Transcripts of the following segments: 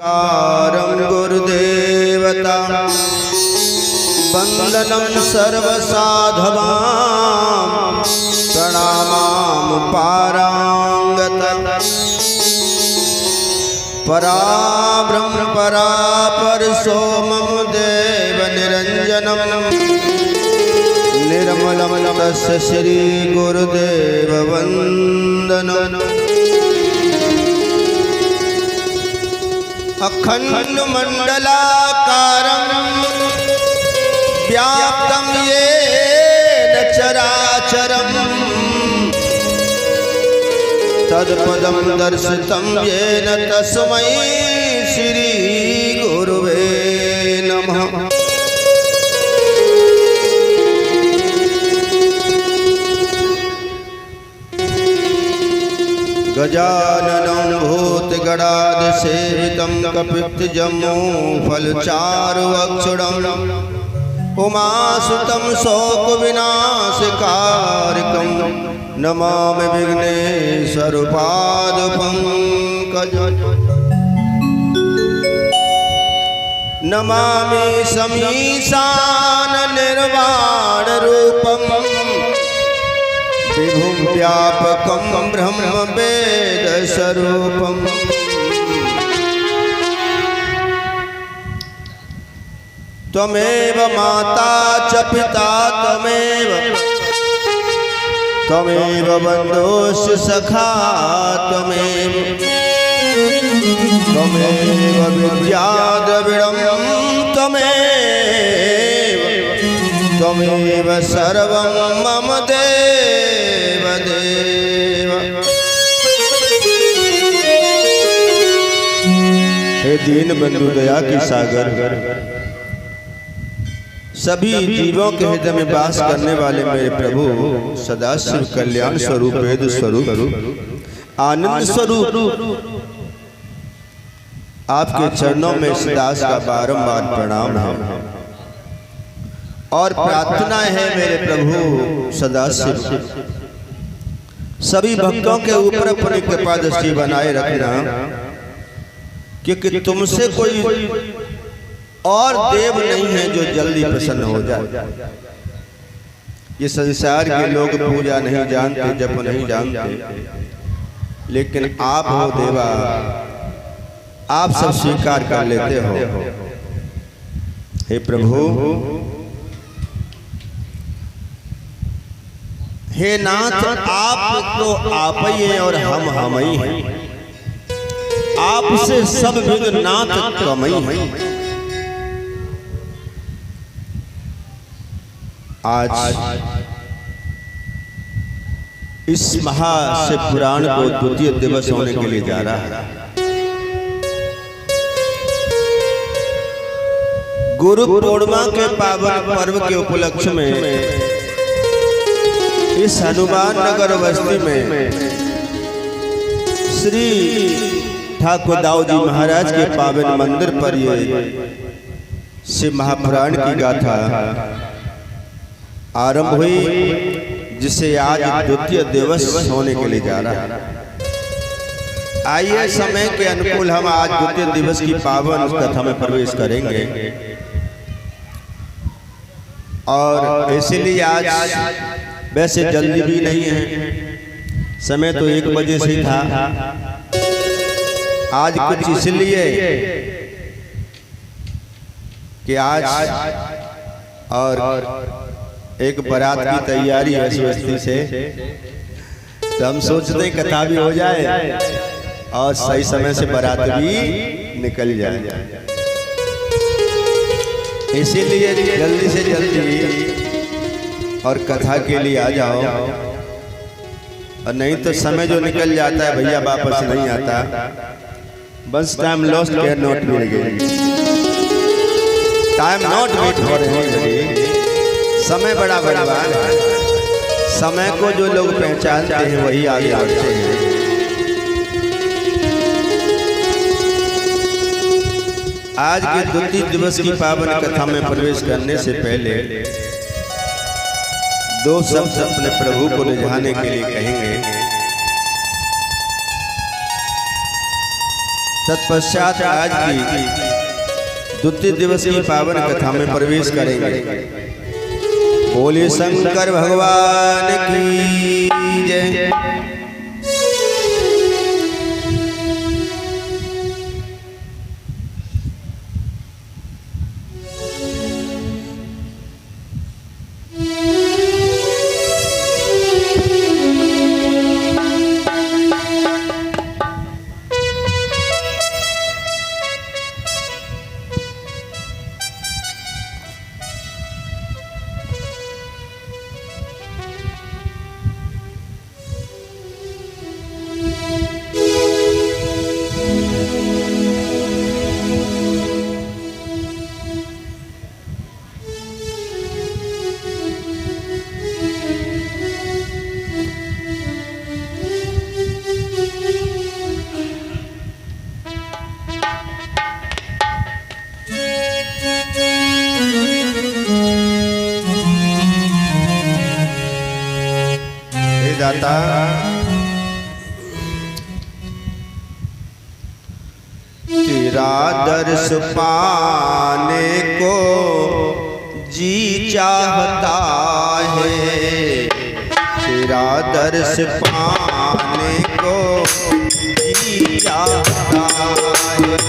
कारं गुरुदेवता वंदनं सर्वसाधवां प्रणामामुपारांगत पराब्रह्म परापरसो मम देव निरंजनम निर्मलं तस्य श्री गुरुदेव वंदनम् अखंड मंडलाकारं व्याप्तं येन चराचरं तत्पदं दर्शितं येन तस्मै श्री गुरुवे नमः। गजाननं भूतगणाधिसेवितं कपित्थजम्बो फलचारुअक्षुरम् उमासुतं शोकविनाशकारकं नमामि विघ्नेश्वरपादपङ्कजं नमामि शमीशाननिर्वाणरूपम् विभुं व्यापकं ब्रह्मवेदस्वरूपम् त्वमेव माता च पिता त्वमेव बन्धुश्च सखा त्वमेव विद्याद्रविणं त्वमेव सर्वं मम देव देव। हे दीन बंधु दया की सागर, सभी जीवों के हृदय में वास करने वाले मेरे प्रभु सदाशिव कल्याण स्वरूप वेद स्वरूप आनंद स्वरूप आपके चरणों में इस दास का बारंबार प्रणाम है और प्रार्थना है मेरे प्रभु सदाशिव सभी भक्तों के ऊपर अपनी कृपा दृष्टि बनाए रखना, क्योंकि तुमसे कोई और देव नहीं है जो जल्दी प्रसन्न हो जाए। ये संसार के लोग पूजा नहीं जानते, जप नहीं जानते, लेकिन आप हो देवा, आप सब स्वीकार कर लेते हो। हे प्रभु, हे नाथ, आप तो आप ही हैं और हम ही हैं। आपसे सब विघ्न नाथ कम ही हैं। आज इस महाशिव पुराण को द्वितीय दिवस होने के लिए जा रहा है। गुरु पूर्णिमा के पावन पर्व के उपलक्ष्य में इस हनुमान नगर बस्ती में श्री ठाकुर दाऊ जी महाराज के पावन मंदिर पर ये शिव महापुराण की गाथा आरंभ हुई, जिसे आज द्वितीय दिवस होने के लिए जा रहा है। आइए समय के अनुकूल हम आज द्वितीय दिवस की पावन कथा में प्रवेश करेंगे और इसीलिए आज वैसे जल्दी भी नहीं है, समय तो 1 बजे से ही था। आज कुछ इसलिए कि आज और एक बारात की तैयारी है बस्ती से, तो हम सोचते कथा भी हो जाए और सही समय से बारात भी निकल जाए। इसीलिए जल्दी से जल्दी और कथा के लिए आ जाओ, और नहीं तो समय जो निकल जाता है भैया वापस नहीं आता। बस time lost can not be again, time not wait for anybody. समय बड़ा बलवान है, समय को जो लोग पहचानते हैं वही आगे बढ़ते हैं। आज के द्वितीय दिवस की पावन कथा में प्रवेश करने से पहले दो शब्द अपने प्रभु को रिझाने के लिए कहेंगे। तत्पश्चात आज की द्वितीय दिवसीय पावन कथा में प्रवेश करेंगे। बोले शंकर भगवान की जय। दाता तेरा दर्श पाने को जी चाहता है, तेरा दर्श पाने को जी चाहता है।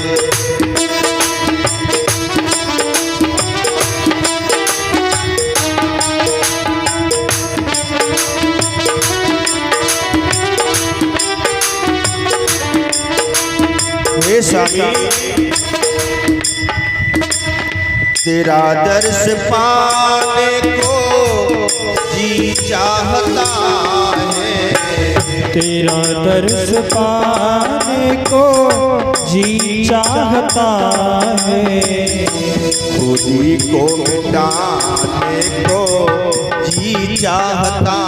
हे स्वामी तेरा दर्श पाने को जी चाहता है, तेरा दर्श पाने को जी चाहता है। खुदी को मिटाने को जी चाहता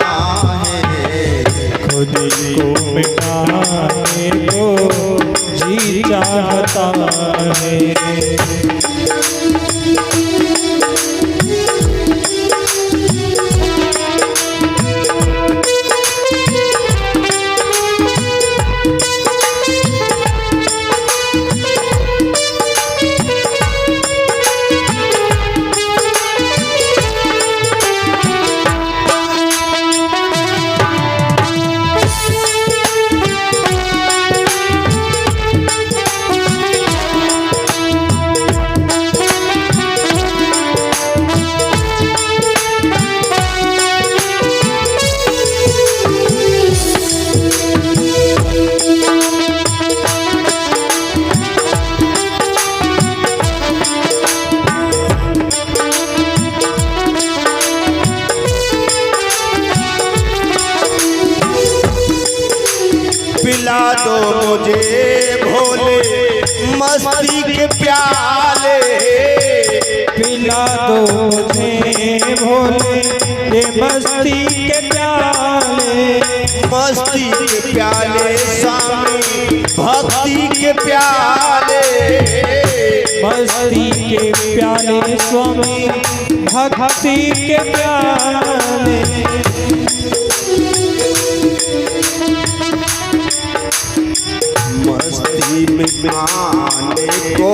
है, खुदी को मिटाने को जी चाहता है। पिला दो मुझे भोले मस्ती के प्याले, पिला दो मुझे भोले ये मस्ती के प्याले। मस्ती के प्याले स्वामी भक्ति के प्याले, मस्ती के प्याले स्वामी भक्ति के प्याले। मस्ती में आने को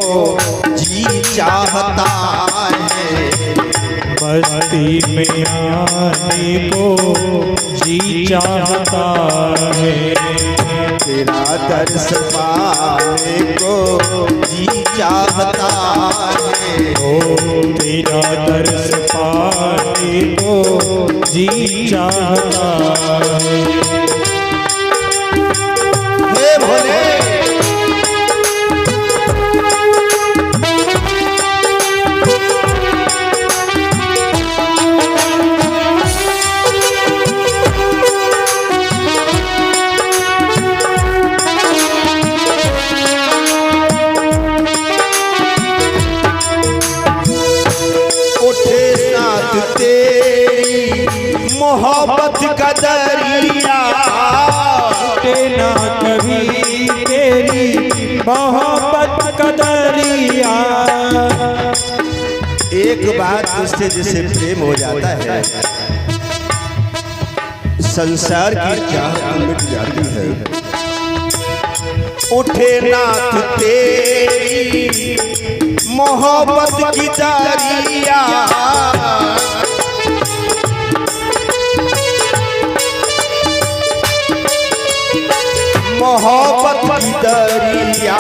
जी चाहता है, मस्ती में आने को जी चाहता है। तेरा दर्श पाने को जी चाहता है, ओ तेरा दर्श पाने को जी चाहता है। हे भोले मोहब्बत का दरिया टूटे ना कभी तेरी मोहब्बत का दरिया। एक बात उससे जिसे प्रेम हो जाता है संसार की चाहत मिट जाती है। उठे नाथ तेरी मोहब्बत की दरिया, मोहब्बत की दरिया,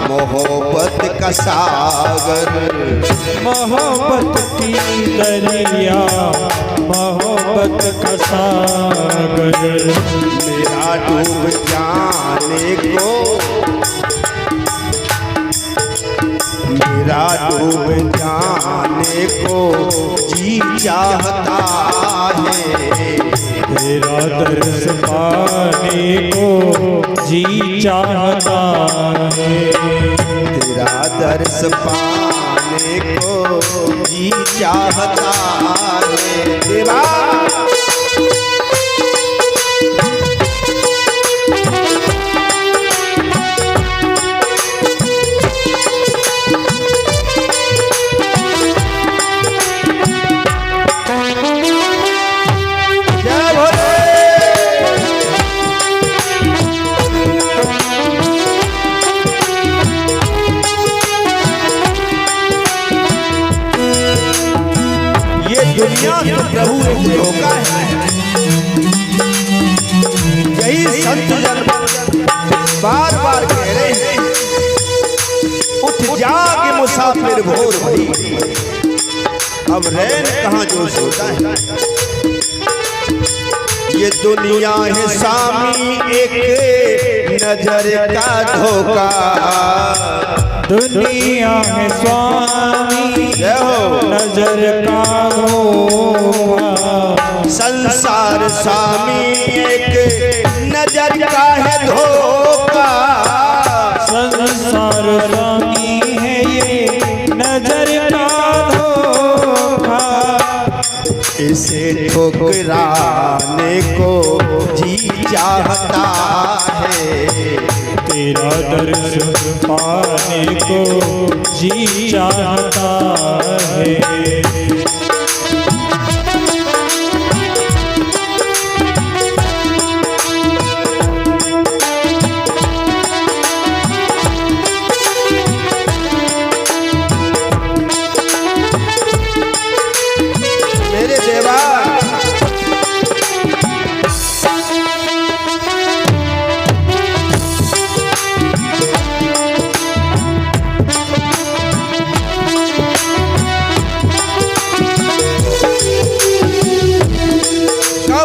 मोहब्बत का सागर, मोहब्बत की दरिया, मोहब्बत का सागर। मेरा डूब जाने को, मेरा डूब जाने को जी चाहता है, तेरा दर्श पाने को जी चाहता है, तेरा दर्श पाने को जी चाहता है देवा। दुनिया तो प्रभु एक धोखा है, यही संत जन बार बार कह रहे हैं, उठ जाके मुसाफिर भोर भई, अब रैन कहाँ जो सोता है। ये दुनिया है स्वामी एक नजर का धोखा, दुनिया है स्वामी नजर का धोखा, संसार स्वामी एक नजर का है धोखा, संसार स्वामी है ये नजर का धोखा। इसे ठुकराने को जी चाहता है, तेरा दर्श पाने को जी चाहता है। मेरे देवा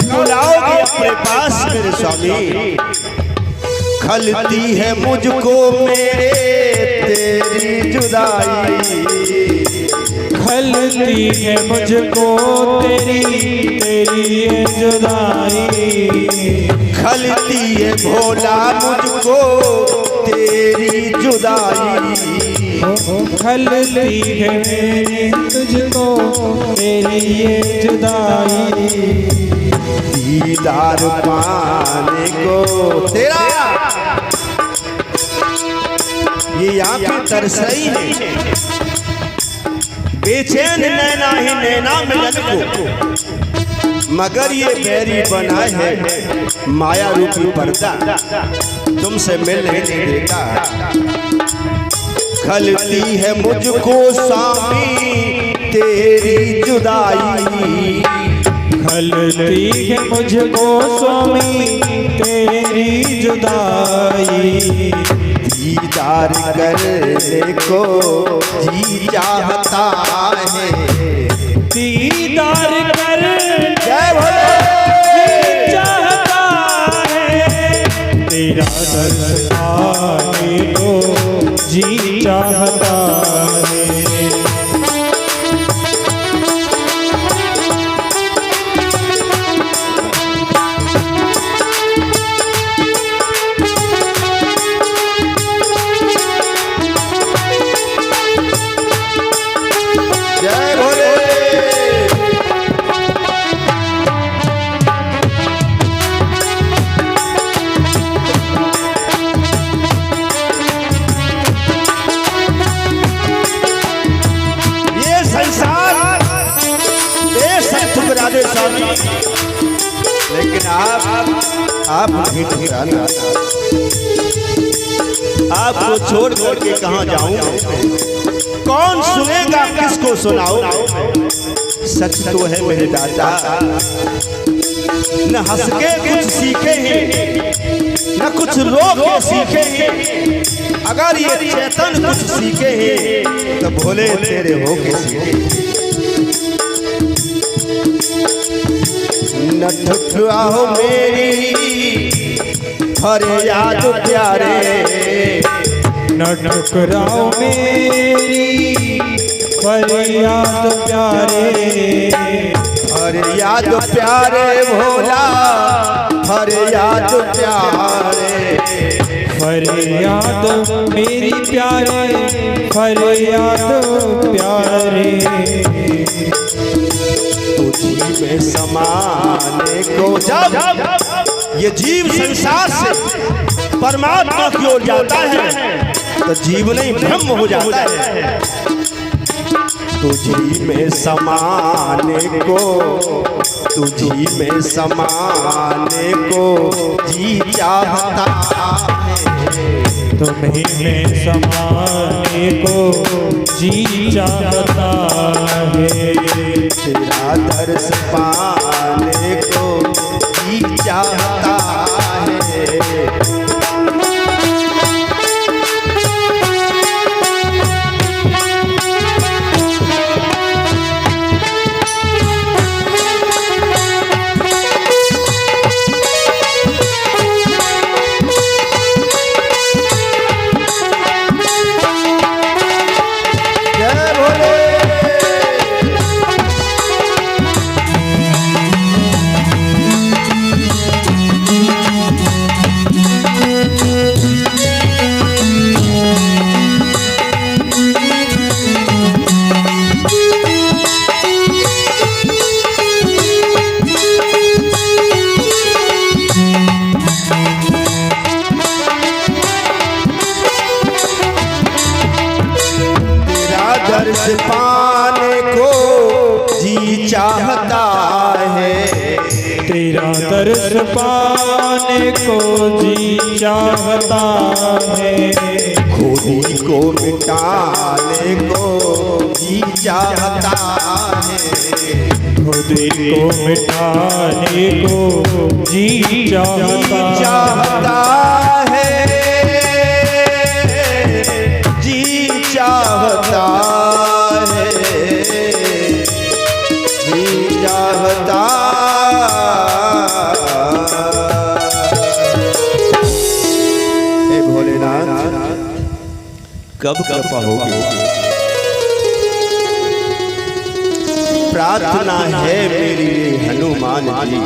बुलाओगे अपने पास मेरे स्वामी, खलती है मुझको मेरे तेरी जुदाई, खलती है मुझको तेरी ये जुदाई, खलती है भोला मुझको तेरी जुदाई, खलती है मेरी तुझको तेरी ये जुदाई, दीदार पाने को तेरा ये आंखें तरस रही है, बेचैन नैना ही नैना मिलन को, मगर ये बैरी बनाए है माया रूपी पर्दा, तुमसे मिल नहीं देता। खलती है मुझको स्वामी तेरी जुदाई, खलती है मुझको स्वामी तेरी जुदाई, दीदार करने को जी चाहता है, दीदार करने जय भोले जी चाहता है, तेरा दर्श पाने को जी चाहता है। लेकिन आप नहीं ठुकराना, आपको छोड़ करके कहाँ जाऊं? कौन सुनेगा, किसको सुनाऊं? सच तो है मेरे दादा, न हंस के कुछ सीखे हैं, न कुछ रो के सीखे हैं। अगर ये चेतन कुछ सीखे हैं तो भोले तेरे हो के सीखे। न ठुकराओ मेरी फरियाद प्यारे, न ठुकराओ मेरी फरियाद प्यारे, फरियाद प्यारे भोला, फरियाद प्यारे, फरियाद मेरी प्यारे, फरियाद प्यारे। तुझी में समाने को जब ये जीव संसार से परमात्मा की ओर जाता है तो जीव नहीं ब्रह्म हो जाता है। तुझी में समाने को, तुझी में समाने को जी चाहता है, तुम्हीं में समाने को जी चाहता है। तेरा दर्श पाने को जी चाहता है। दर्श पाने को जी चाहता है, तेरा दर्श पाने को जी चाहता है। खुदी को मिटाने को जी चाहता है, खुदी को मिटाने को जी चाहता है, जी चाहता है, जी चाहता। हे भोलेनाथ, कब कृपा होगी? प्रार्थना है मेरी हनुमान जी,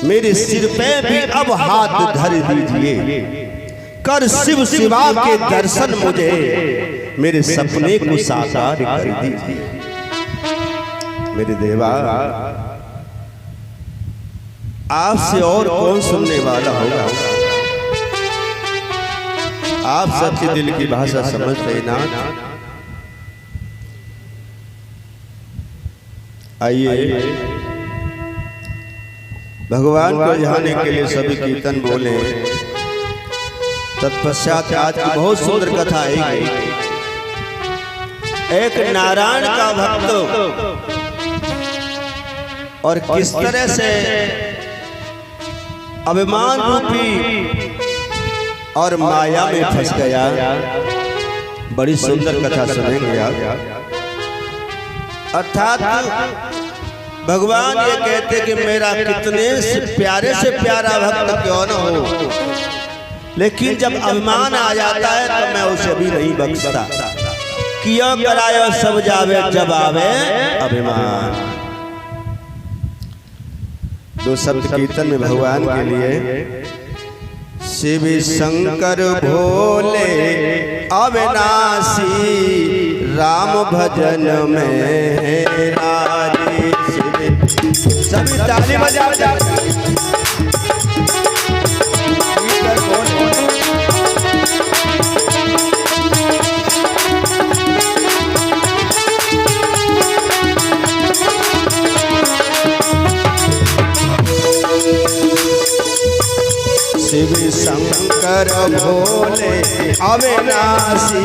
मेरे सिर पे भी अब हाथ धर दीजिए। कर शिव शिवा के दर्शन मुझे, मेरे सपने को साकार कर दीजिए। मेरे देवा, आपसे और कौन सुनने वाला होगा? आप सबके दिल की भाषा समझ रहे ना। आइए भगवान को जाने के लिए सभी कीर्तन बोले। तत्पश्चात आज की बहुत सुंदर कथा आएगी। एक नारायण का भक्त और किस तरह से अभिमान रूपी और माया में फंस गया, बड़ी सुंदर कथा सुनेंगे आप। अर्थात भगवान ये कहते कि मेरा कितने से प्यारा भक्त क्यों न हो, लेकिन जब अभिमान आ जाता है तो मैं उसे भी नहीं बख्शता। किया करायो सब जावे जब आवे अभिमान। दो शब्द कीर्तन में भगवान के लिए। शिव शंकर भोले अविनाशी, राम भजन में राजी। सभी ताली बजा जा। शिव शंकर शंकर भोले अविनाशी,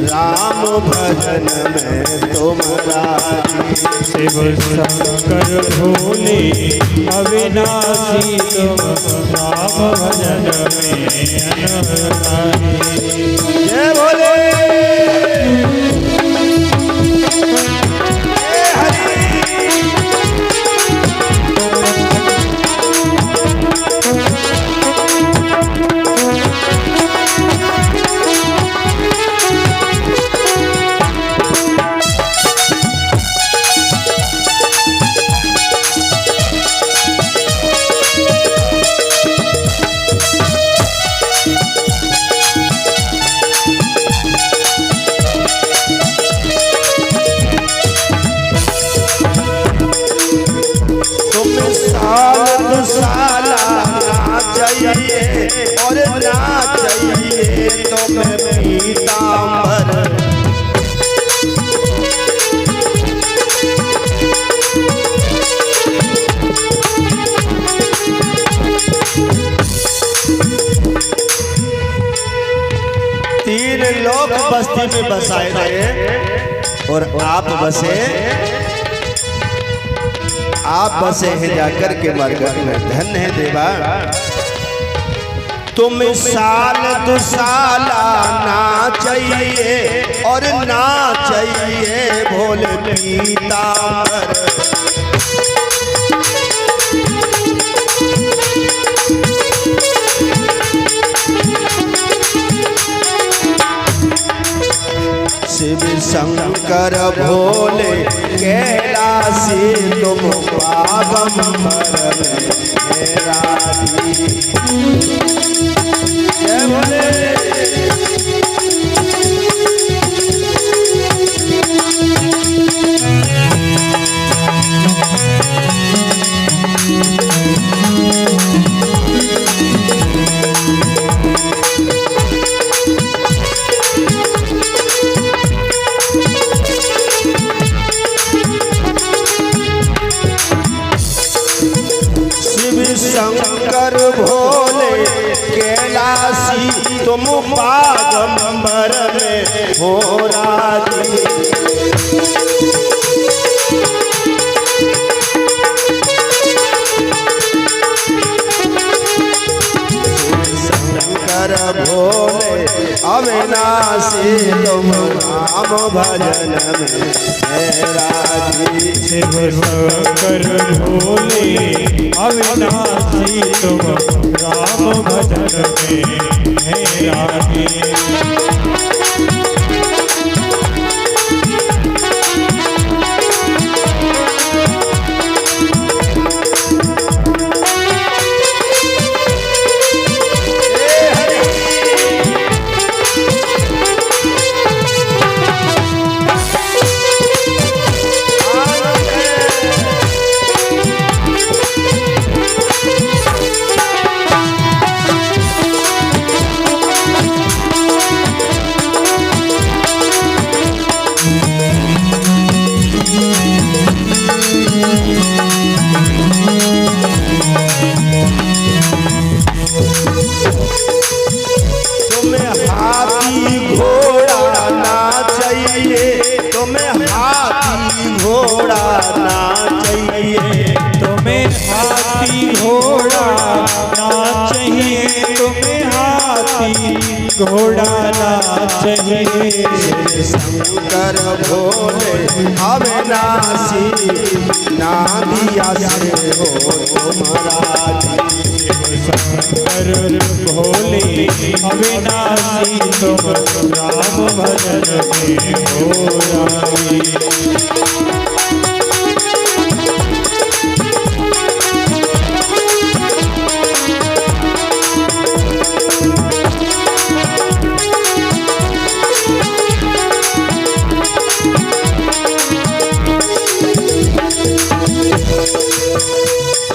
राम भजन में तुम राजी। शिव शंकर भोले अविनाशी, तुम राम भजन में अनुरागी। जय भोले साला ना चाहिए और ना चाहिए तुम्हें पीतांबर। तीन लोग बस्ती में बसाए गए और आप बसे हैं जाकर के मरघट में। धन्य है देवा तुम साल दुसाला ना चाहिए और ना चाहिए भोले पीतांबर। शिव शंकर भोले कैलाशी, तुम पागंबर में राजी। जय भोले शंकर भोले कैलाशी, तुम पागंबर में हो राजी। शंकर भोले अविनाशी, तुम राम भजन में राजी। शिव शंकर भोले अविनाशी, तुम राम भजन में राजी। घोड़ा ना चाहिए। शंकर भोले अविनाशी, ना दिया से हो तुम्हारा। शंकर भोले अविनाशी, तुम राम भजन में हो राजी।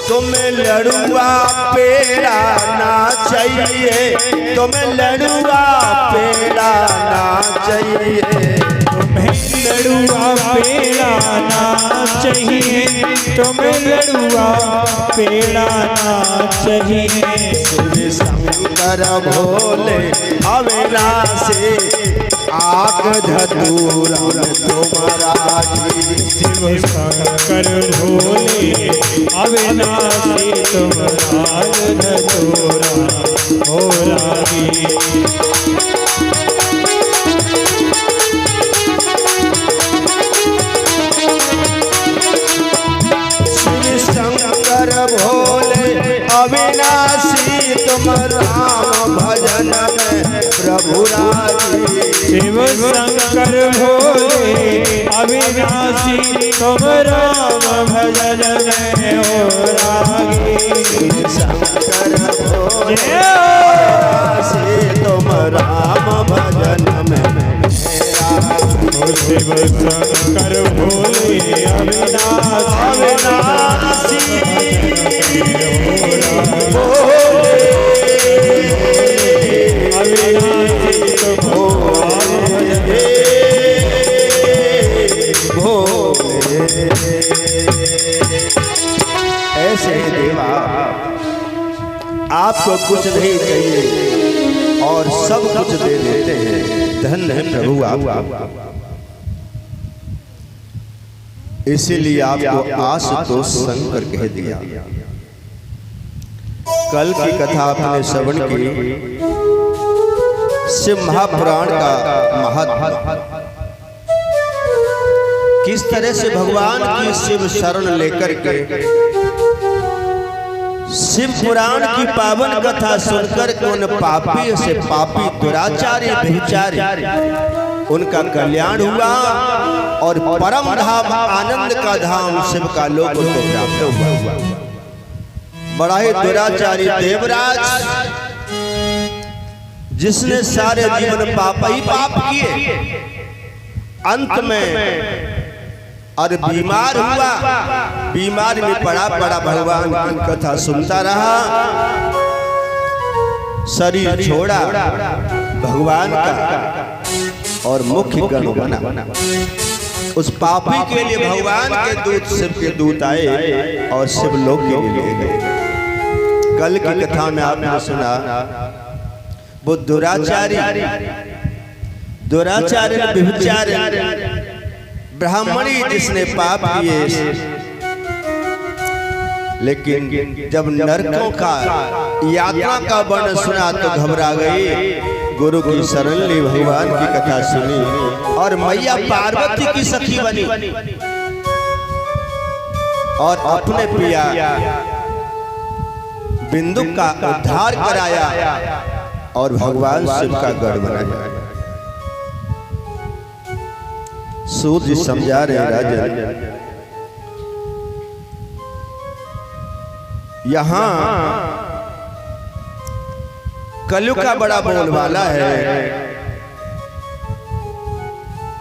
तुम्हें लड़ुआ पेड़ा ना चाहिए, तुम्हें लड़ुआ पेड़ा ना चाहिए। तुम्हें लड़ुआ पेड़ा ना चाहिए, चाहिए, तुम्हें लड़ुआ पेड़ा ना चाहिए। शिव शंकर भोले अविनाशी आग धतूरा में तुम्हारा शिव शंकर भोले अविनाशी तुम राज धतूरा हो रागी। शंकर भोले अविनाशी तुम राम भजन में प्रभु राजी। शिव शंकर भोले अविनाशी तुम राम भजन में हो रागी। शंकर भोले अविनाशी तुम राम भजन में शिव शंकर भोले अविनाशी ऐसे ही देवा आपको कुछ नहीं चाहिए और सब कुछ दे देते हैं। धन्य है प्रभु आप। इसीलिए आपको आशुतोष शंकर कह दिया। कल की कथा आपने श्रवण की, शिव महापुराण का महत्व, किस तरह से भगवान की शिव शरण लेकर के शिव पुराण की पावन कथा सुनकर के उन पापी से पापी दुराचारी व्यभिचारी उनका कल्याण हुआ और परम धाम आनंद का धाम शिव का लोक उनको प्राप्त हुआ। बड़ा ही दुराचारी देवराज जिसने सारे जीवन पाप ही पाप किए, अंत में और बीमार हुआ, बीमार में पड़ा भगवान की कथा सुनता रहा, शरीर छोड़ा भगवान का और मुख्य गण बना। उस पापी के लिए भगवान के दूत शिव के दूत आए और शिव लोक के लिए गए। कल की कथा में आपने सुना वो दुराचारी व्यभिचारी ब्राह्मणी जिसने पाप किए, लेकिन जब नरकों का यात्रा का वर्णन सुना तो घबरा गई। गुरु की शरण ली, भगवान की कथा सुनी और मैया पार्वती की सखी बनी और अपने पिया बिंदु का उद्धार कराया और भगवान शिव का गढ़ बनाया। सूत जी समझा रहे राजन, यहाँ कलयुग का बड़ा बोलबाला है।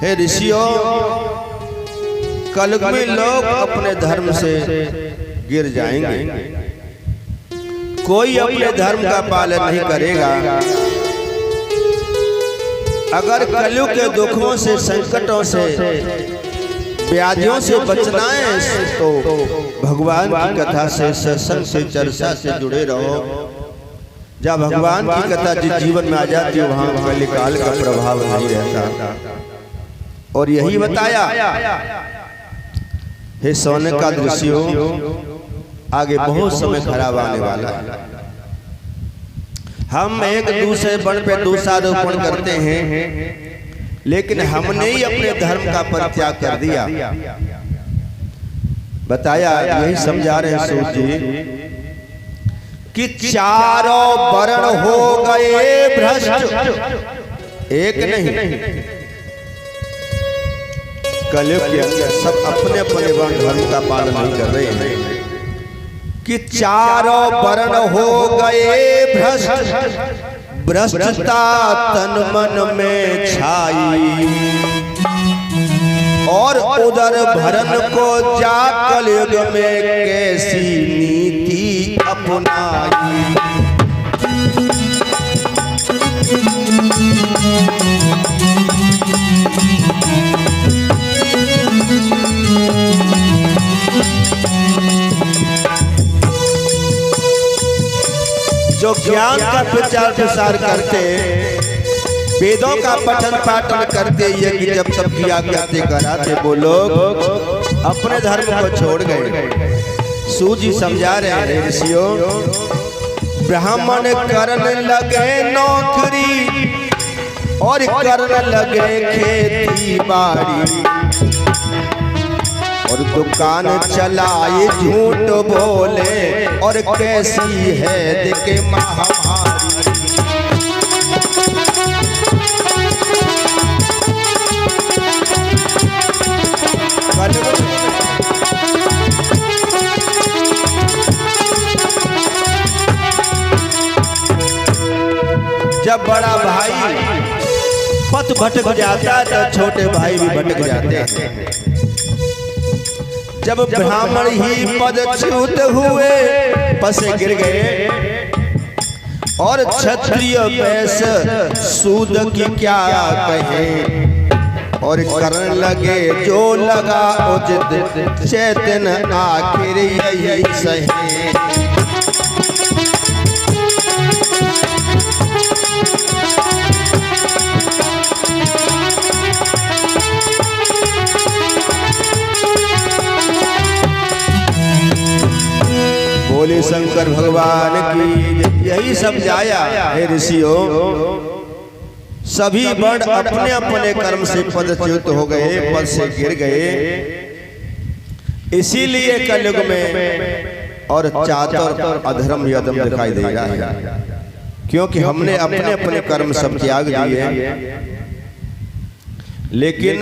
हे ऋषियों, कलयुग में लोग अपने धर्म से गिर जाएंगे, कोई अपने धर्म का पालन नहीं करेगा। अगर कलयुग के दुखों से, संकटों से, व्याधियों से बचना है तो भगवान की कथा से, सत्संग से, चर्चा से जुड़े रहो। जब भगवान की कथा जिस जीवन में आ जाती है वहां कलिकाल का प्रभाव नहीं रहता। और यही बताया हे सोने का दृश्यों, आगे बहुत समय खराब आने वाला है। हम एक दूसरे बन पे दोषारोपण करते हैं, लेकिन हमने ही अपने धर्म का परित्याग कर दिया। बताया, यही समझा रहे सूत जी कि चारों वर्ण हो गए भ्रष्ट, एक नहीं। कलयुग के अंदर सब अपने अपने वर्ण धर्म का पालन नहीं कर रहे हैं कि चारों वर्ण हो गए भ्रष्ट, भ्रष्टता तन मन में छाई और उदर भरन को जा कलयुग में कैसी नीति अपनाई। ज्ञान का प्रचार प्रसार करते, वेदों का पठन पाठन करते, यज्ञ जब सब किया करते कराते, वो लोग अपने धर्म को छोड़ गए। सूत जी समझा रहे हैं ऋषियों, ब्राह्मण करने लगे नौकरी और करने लगे खेती बाड़ी, और दुकान चलाए झूठ बोले, और कैसी है देखे महामारी। जब बड़ा भाई पथ भटक जाता है तो छोटे भाई भी भटक जाते हैं। जब ब्राह्मण ही पदच्युत हुए पसे गिर गए, और क्षत्रिय वैश्य सूद की क्या कहे, और करने लगे जो लगा उचित, चैतन्य आखिर यही सही। बोले शंकर भगवान की। यही समझाया हे ऋषियों, सभी वर्ण अपने अपने कर्म से पदच्युत हो गए, पद से गिर गए। इसीलिए कलयुग में और चातर अधर्म यदम दिखाई दे रहा है, क्योंकि हमने अपने अपने कर्म सब त्याग दिए। लेकिन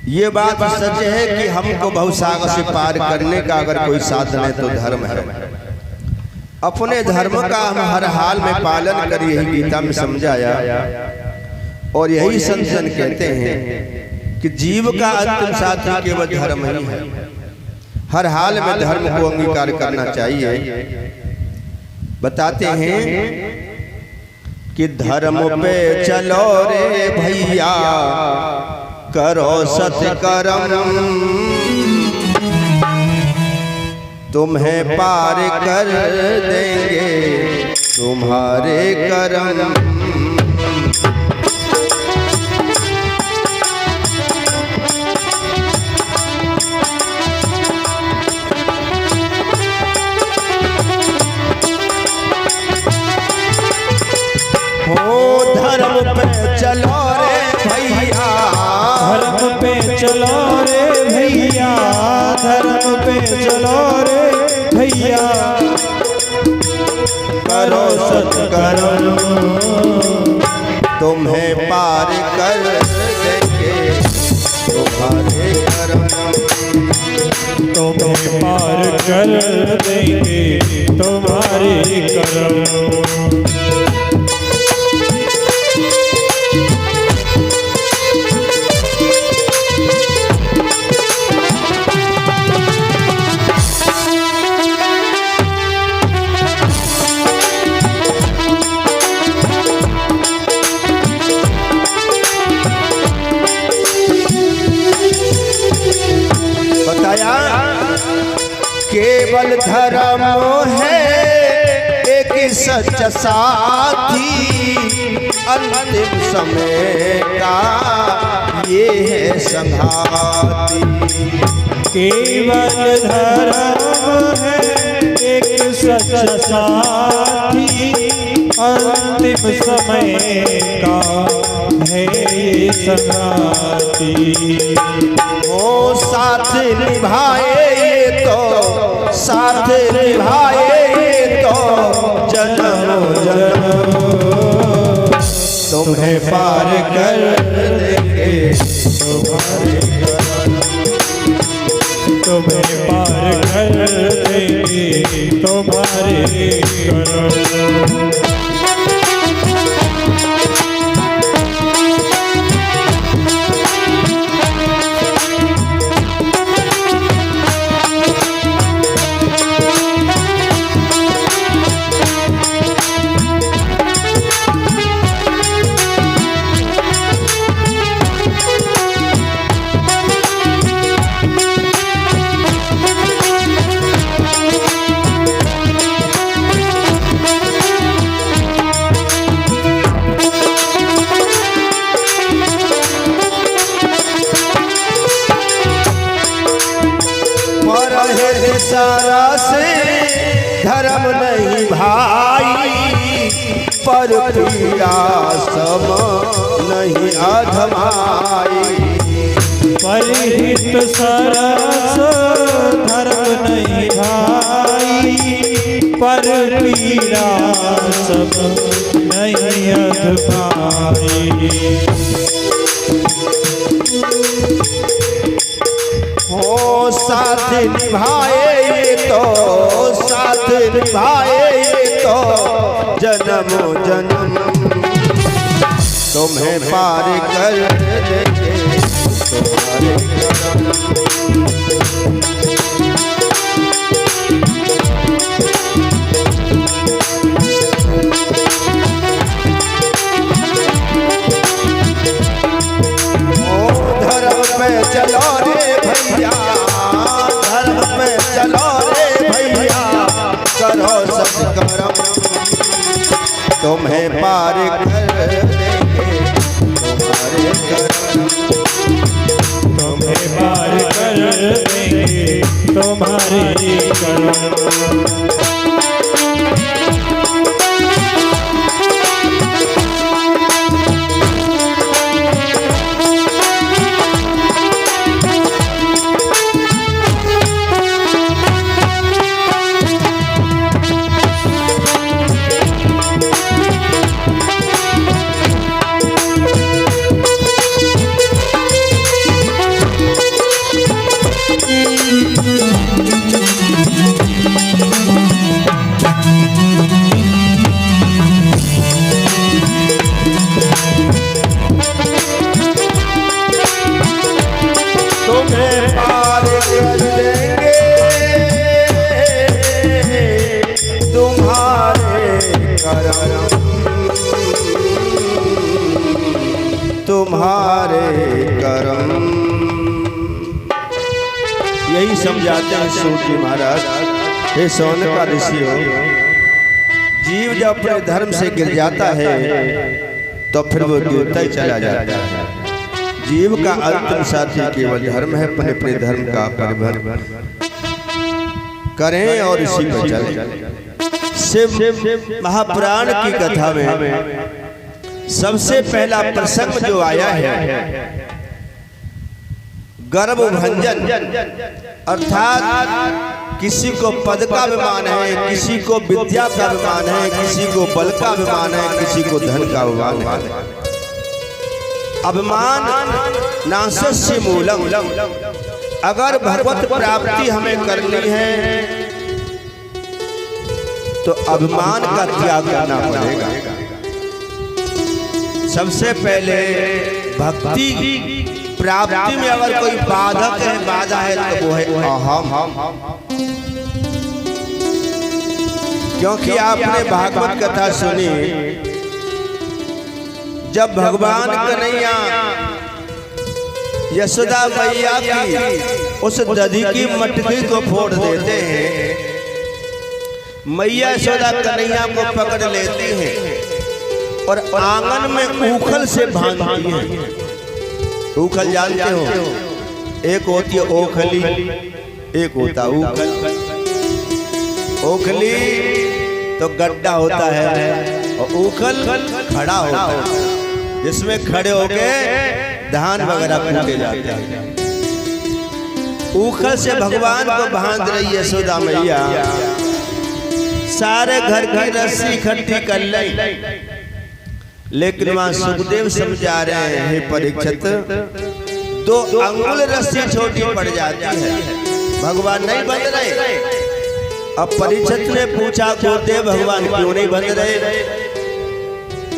ये बात सच है कि हमको भवसागर से पार करने का अगर कोई साधन है तो धर्म है। अपने धर्म का हम हर हाल में पालन कर, यही गीता में समझाया। और यही संतन कहते हैं कि जीव का अंतिम साथी केवल धर्म ही है। हर हाल में धर्म को अंगीकार करना चाहिए। बताते हैं कि धर्म पे चलो रे भैया, करो सत्कर्म, तुम्हें पार कर देंगे तुम्हारे कर्म। हो धर्म पे चलो रे भैया, धर्म पे चलो रे भैया, धर्म पे चलो रे भैया, करो सत्कर्म, तुम्हें पार कर देंगे तुम्हारे कर्म। तुम्हें पार कर देंगे तुम्हारे कर्म। केवल धर्म है एक सच्चा साथी, अंतिम समय का ये है संघाती। केवल धर्म है एक सच्चा साथी, अंतिम समय का है ये संघाती। वो साथ निभाए तो साथ निभाए तो जन्म जन्म, तुम्हें पार कर देंगे तुम्हारे कर्म। तुम्हें पार कर देंगे तुम्हारे कर्म। सारा से धर्म नहीं भाई, पर पीड़ा सम नहीं अधमाई। परिहित सरस धर्म नहीं भाई, पर पीड़ा सब नहीं अधमाई। हो साथ निभाए तो, साथ निभाए तो जन्मों जन्म तुम्हें पार कर देंगे तुम्हारे करम। चलो रे भैया, धर्म में चलो रे भैया, करो सब करम तुम्हें पार कर देंगे तुम्हारे करम। तुम्हें पार कर देंगे तुम्हारे करम। तुम्हारे करम। यही समझाते हैं सूत जी महाराज। हे शौनका ऋषि हो, जीव जब अपने धर्म से गिर जाता है तो फिर वो गिरता ही चला जाता है। जीव का अंतिम साथी केवल धर्म है। अपने अपने धर्म का परिभ्रमण करें और इसी पर चलें। शिव महापुराण की कथा में सबसे पहला प्रसंग जो आया है गर्भ भंजन, अर्थात किसी को पद का अभिमान है, किसी को विद्या का अभिमान है, किसी को बल का अभिमान है, किसी को धन का अभिमान है। अभिमान नाशस्य मूलम। अगर भगवत प्राप्ति हमें करनी है तो अभिमान का त्याग करना पड़ेगा। सबसे पहले भक्ति प्राप्ति में अगर कोई बाधक है, बाधा है तो वो है अहम। क्योंकि आपने भागवत कथा सुनी, जब भगवान कन्हैया यशोदा मैया की उस दधी की मटकी को फोड़ देते हैं, मैया यशोदा कन्हैया को पकड़ लेती हैं और आंगन में ऊखल से बांधती हैं। ऊखल जानते हो, एक होती है ओखली, एक होता ऊखल। ओखली तो गड्ढा होता है और ऊखल खड़ा होता है, जिसमें खड़े होके धान वगैरह कूटे जाते हैं। ऊखल से भगवान को बांध रही यशोदा मैया, सारे घर की रस्सी इकट्ठी कर ली, लेकिन वहां सुखदेव समझा रहे हैं, हे परीक्षित 2 अंगुल रस्सी छोटी पड़ जाती है, भगवान नहीं बंध रहे। अब परीक्षित ने पूछा गुरुदेव भगवान क्यों नहीं बंध रहे?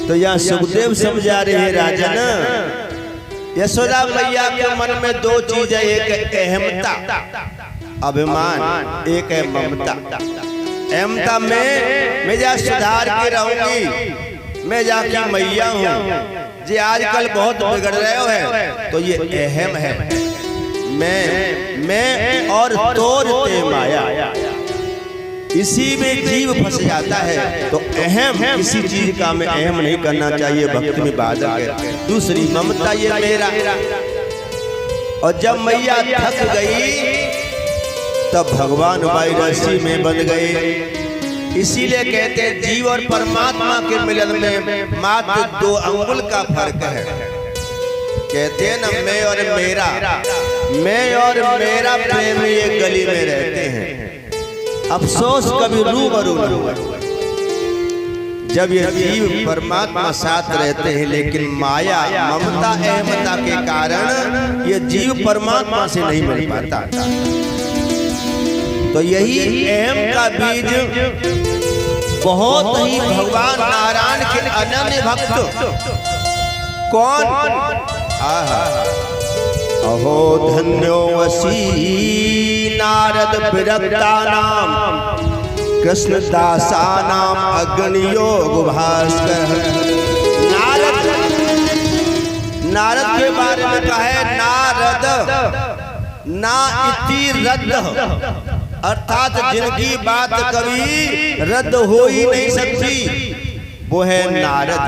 तो यहाँ सुखदेव समझा रहे हैं, राजन यशोदा मैया के मन में 2 चीजें, एक अहमता अभिमान, एक है ममता। अहमता में मैं जा सुधार के रहूंगी, मैं जाके मैया हूँ जी, आजकल बहुत बिगड़ रहे हो, तो ये अहम है। मैं और तोरते माया, इसी में जीव फंस जाता है। तो अहम किसी चीज का में अहम नहीं करना चाहिए, भक्ति में बाधक है। दूसरी ममता, ये मेरा। और जब मैया थक गई तब भगवान वाराणसी में बन गए। इसीलिए कहते हैं जीव और परमात्मा के मिलन में मात्र 2 अंगुल का फर्क है। कहते हैं ना मैं और मेरा प्रेम एक गली में रहते हैं, अफसोस कभी रूबरू न हुआ। जब ये जीव परमात्मा साथ रहते हैं, लेकिन माया ममता अहमता के कारण ये जीव परमात्मा से नहीं मिल पाता। तो यही अहम का बीज बहुत ही भगवान नारायण के अनन्य भक्त कौन? अहो धन्यो वसी नारद विरक्ता नाम कृष्ण दासा नाम अग्नियोग भास्कर। नारद के बारे में कहा है नारद ना इति रद्द, अर्थात जिनकी बात कभी रद्द हो ही नहीं सकती वो है नारद।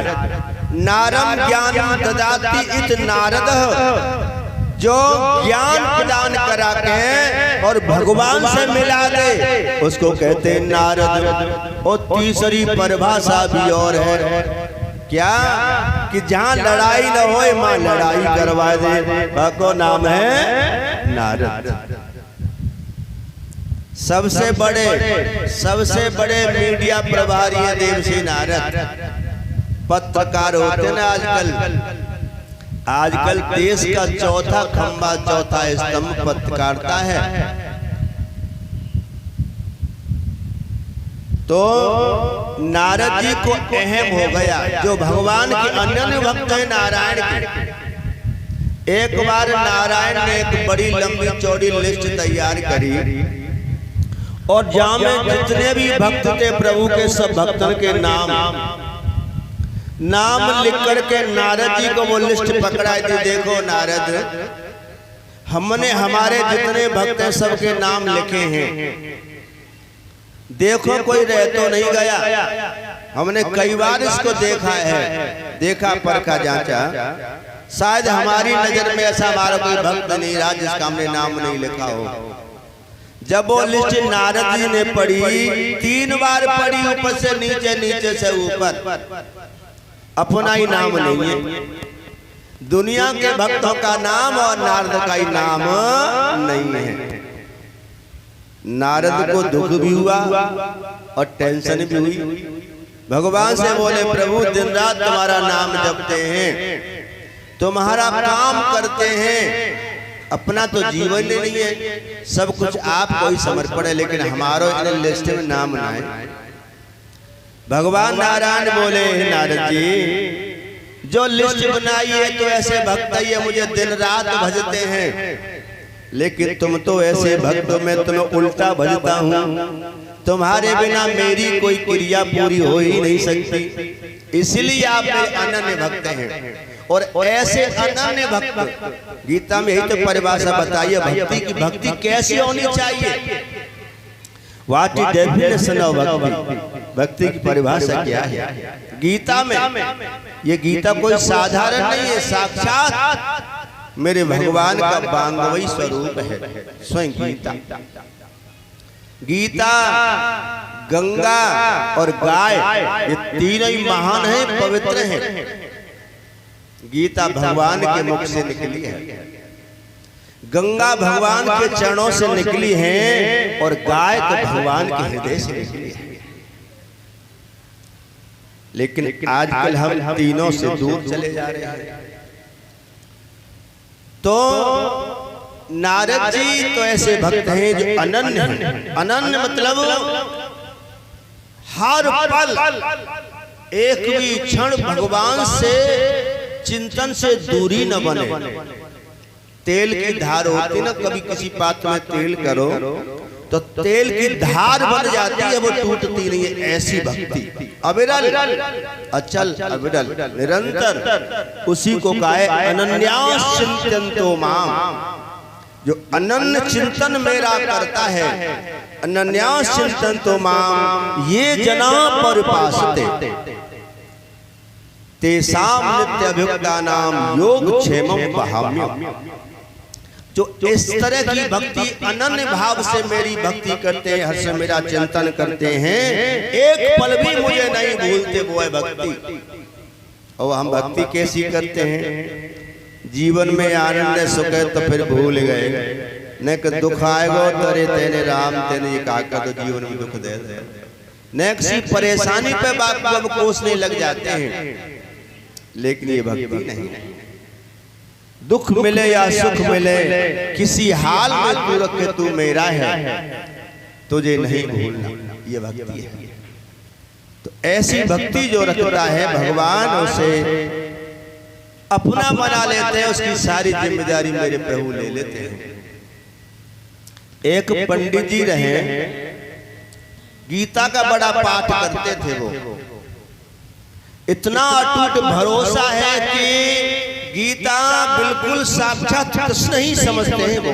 नारम ज्ञान ददाति इत नारद, जो ज्ञान प्रदान करा के और भगवान से मिला दे उसको कहते हैं नारद। और तीसरी परिभाषा भी और है, क्या कि जहां लड़ाई न होए मां लड़ाई करवा दे, को नाम है नारद। सबसे बड़े मीडिया प्रभारी है देवसी नारद। पत्रकार होते ना आजकल देश का चौथा खंबा, चौथा स्तंभ पत्रकारिता है। तो नारद जी को अहम हो गया, जो भगवान के अनन्य भक्त है नारायण के। एक बार नारायण ने एक बड़ी लंबी चौड़ी लिस्ट तैयार करी और जहां में जितने भी भक्त थे प्रभु के सब भक्तों के नाम लिख करके नारद जी को वो लिस्ट पकड़ाई थी। देखो नारद, हमने हमारे जितने भक्त हैं सबके नाम लिखे हैं, देखो कोई रह तो नहीं गया। हमने कई बार इसको देखा है, देखा परखा जांचा, शायद हमारी नजर में ऐसा हमारा कोई भक्त नहीं रहा जिसका हमने नाम नहीं लिखा हो। जब वो लिस्ट नारद जी ने पढ़ी, 3 बार पढ़ी, ऊपर से नीचे, नीचे से ऊपर, अपना ही नाम नहीं है, दुनिया के भक्तों का नाम और नारद का ही नाम नहीं है। नारद को दुख भी हुआ और टेंशन भी हुई। भगवान से बोले प्रभु दिन रात तुम्हारा नाम जपते हैं, तुम्हारा काम करते हैं, अपना तो जीवन नहीं है, सब कुछ आपको ही समर्पण है, लेकिन हमारो इन लिस्ट में नाम ना है। भगवान नारायण बोले नारद जी, जो लिस्ट बनाई है तो ऐसे भक्त ही मुझे दिन रात भजते हैं, लेकिन तुम तो ऐसे भक्त, मैं तुम्हें उल्टा भजता हूँ। तुम्हारे बिना मेरी कोई क्रिया पूरी हो ही नहीं सकती, इसलिए आप मेरे अनन्य भक्त हैं। और ऐसे अनन्य भक्त, गीता में यही तो परिभाषा बताइए भक्ति की। भक्ति कैसी होनी चाहिए? व्हाट इज डेफिनेशन ऑफ भक्ति? भक्ति की परिभाषा क्या है गीता में? ये गीता कोई साधारण नहीं है, साक्षात मेरे भगवान का बांगवई स्वरूप है स्वयं गीता। गीता, गंगा और गाय, ये तीनों ही महान हैं, पवित्र हैं। गीता भगवान के मुख से निकली है, गंगा भगवान के चरणों से निकली है, और गाय तो भगवान के हृदय से निकली है। लेकिन आजकल हम तीनों से दूर चले जा रहे हैं। तो नारद जी तो ऐसे भक्त हैं जो अनन्य हैं। अनन्य मतलब हर पल एक भी क्षण भगवान से चिंतन से दूरी न बने। तेल की धार होती ना, कभी किसी पात्र में तेल करो तो तेल की धार बन जाती है, वो टूटती नहीं है। ऐसी भक्ति अविरल, अचल, अविरल, निरंतर, उसी को कहे अनन्यास चिंतन्तो माम। जो अनन्य चिंतन मेरा करता है, अनन्यास चिंतन्तो माम, ये जना परिपासते तेसाम नित्यभियुक्तानाम योग क्षेमं वहाम्यहम्। जो इस तरह की भक्ति अनन्य भाव से मेरी भक्ति करते हैं, हर से मेरा चिंतन करते हैं, एक पल भी मुझे नहीं भूलते, वो है भक्ति। और हम भक्ति कैसी करते हैं? जीवन में आनंद सुख है तो फिर भूल गए, न कि दुख आएगो तरे तेने राम तेने ये कहा तो जीवन में दुख दे दे, न किसी परेशानी पे बाप कोसने लग जाते हैं। लेकिन ये भक्ति नहीं है। दुख मिले या सुख मिले, किसी हाल में तू रखे तू मेरा है, तुझे नहीं भूलना, ये भक्ति है। तो ऐसी भक्ति जो रखता है भगवान उसे अपना बना लेते हैं, उसकी सारी जिम्मेदारी मेरे प्रभु ले लेते हैं। एक पंडित जी रहे, गीता का बड़ा पाठ करते थे। वो इतना अटूट भरोसा है कि गीता बिल्कुल साक्षात कृष्ण ही समझते हैं। वो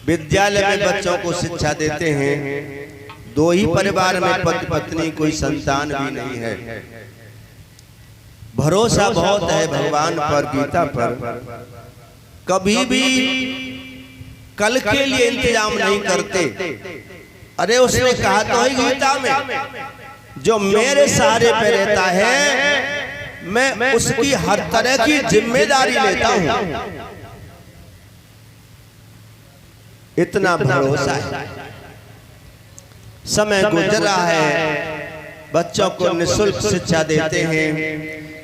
विद्यालय में बच्चों को शिक्षा देते हैं। दो ही परिवार में पति पत्नी, कोई संतान भी नहीं है। भरोसा बहुत है भगवान पर, गीता पर। कभी भी कल के लिए इंतजाम नहीं करते। अरे उसने कहा तो है गीता में, जो मेरे सहारे पे रहता है मैं उसकी हर तरह की जिम्मेदारी लेता हूं। इतना भरोसा है। समय गुजर रहा है, बच्चों को निःशुल्क शिक्षा देते हैं,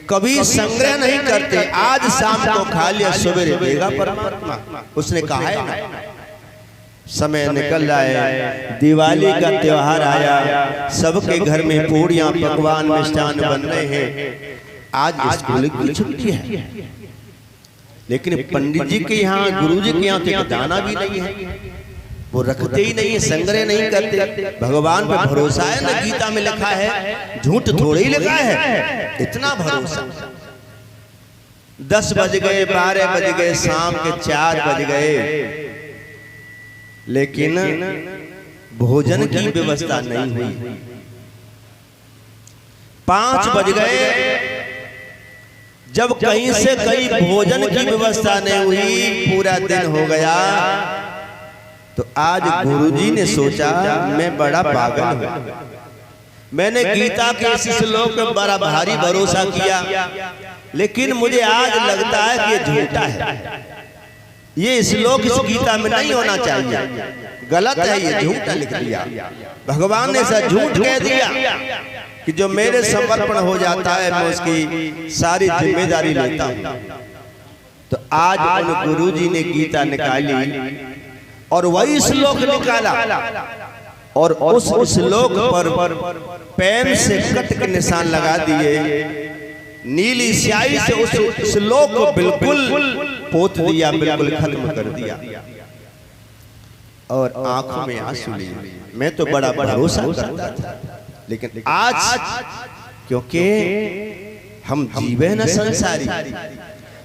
कभी संग्रह नहीं करते। आज शाम को खा लिया, सवेरे देगा परमात्मा, उसने कहा है ना। समय निकल रहा है, दिवाली का त्योहार आया, सबके घर में पूड़ियां पकवान मिष्ठान बन रहे हैं। आज स्कूल की छुट्टी है, लेकिन पंडित जी के यहाँ, गुरु जी के यहाँ तो एक दाना भी नहीं है। वो रखते ही नहीं है, संग्रह नहीं करते। भगवान पर भरोसा है ना, गीता में लिखा है, झूठ थोड़े ही लिखा है। इतना भरोसा। 10 बज गए, 12 बज गए, शाम के 4 बज गए, लेकिन भोजन की व्यवस्था नहीं हुई। 5 बज गए, जब कहीं से कहीं भोजन की व्यवस्था नहीं हुई, पूरा दिन हो गया। तो आज गुरुजी ने सोचा मैं बड़ा पागल हूं, मैंने गीता के इस श्लोक पर बड़ा भारी भरोसा किया, लेकिन मुझे आज लगता है कि ये झूठा है। ये श्लोक इस गीता में नहीं होना चाहिए, गलत है, ये झूठा लिख दिया। भगवान ने ऐसा झूठ कह दिया कि जो मेरे समर्पण हो जाता है मैं उसकी सारी जिम्मेदारी लेता हूं। तो आज उन गुरुजी ने गीता निकाली और वही श्लोक निकाला, और उस श्लोक पर पेन से कट के निशान लगा दिए, नीली स्याही से उस श्लोक को बिल्कुल पोत दिया, बिल्कुल खत्म कर दिया, और आंखों में आंसू लिए। मैं तो बड़ा भरोसा करता था, लेकिन आज क्योंकि हम जीवे न संसारी,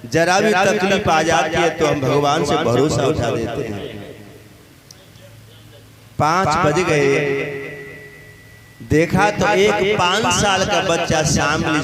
जरा भी तकलीफ आ जाती है तो हम भगवान से भरोसा उठा देते हैं। 5 बज गए, देखा तो एक 5 साल का बच्चा शामली